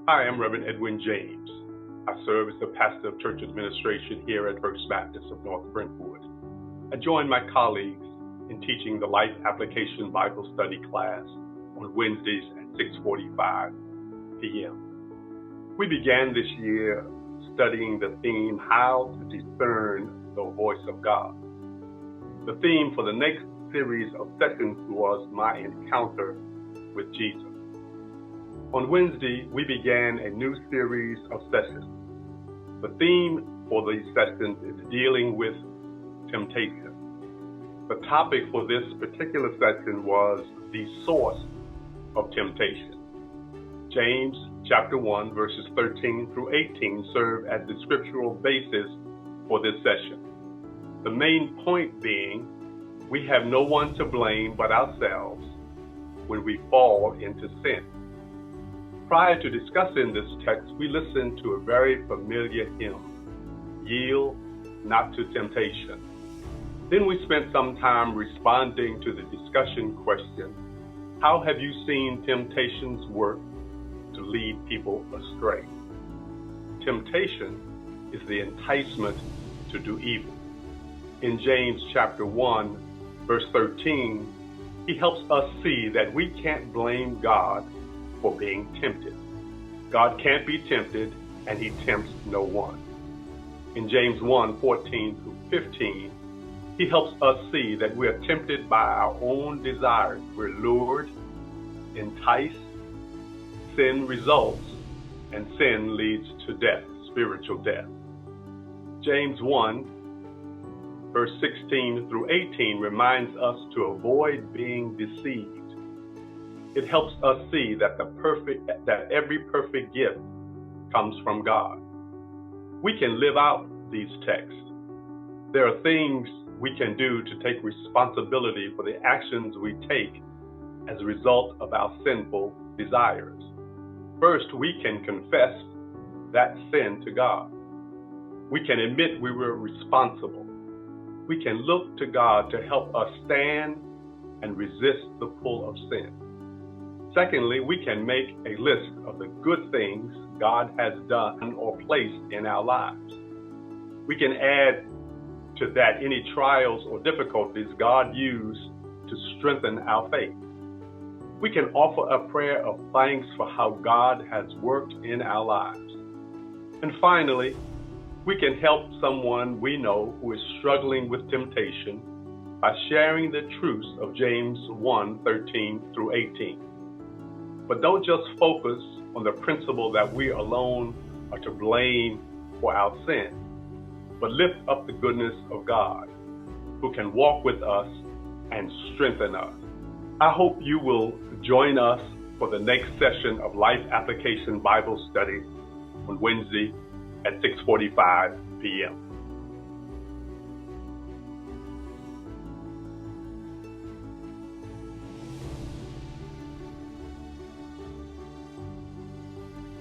Hi, I'm Reverend Edwin James. I serve as the pastor of church administration here at First Baptist of North Brentwood. I join my colleagues in teaching the Life Application Bible Study class on Wednesdays at 6:45 p.m. We began this year studying the theme, How to Discern the Voice of God. The theme for the next series of sessions was My Encounter with Jesus. On Wednesday, we began a new series of sessions. The theme for these sessions is dealing with temptation. The topic for this particular session was the source of temptation. James chapter 1, verses 13 through 18 serve as the scriptural basis for this session. The main point being, we have no one to blame but ourselves when we fall into sin. Prior to discussing this text, we listened to a very familiar hymn, Yield Not to Temptation. Then we spent some time responding to the discussion question, how have you seen temptations work to lead people astray? Temptation is the enticement to do evil. In James chapter 1, verse 13, he helps us see that we can't blame God for being tempted. God can't be tempted, and he tempts no one. In James 1, 14 through 15, he helps us see that we are tempted by our own desires. We're lured, enticed, sin results, and sin leads to death, spiritual death. James 1, verse 16 through 18 reminds us to avoid being deceived. It helps us see that every perfect gift comes from God. We can live out these texts. There are things we can do to take responsibility for the actions we take as a result of our sinful desires. First, we can confess that sin to God. We can admit we were responsible. We can look to God to help us stand and resist the pull of sin. Secondly, we can make a list of the good things God has done or placed in our lives. We can add to that any trials or difficulties God used to strengthen our faith. We can offer a prayer of thanks for how God has worked in our lives. And finally, we can help someone we know who is struggling with temptation by sharing the truths of James 1, 13 through 18. But don't just focus on the principle that we alone are to blame for our sin, but lift up the goodness of God, who can walk with us and strengthen us. I hope you will join us for the next session of Life Application Bible Study on Wednesday at 6:45 p.m.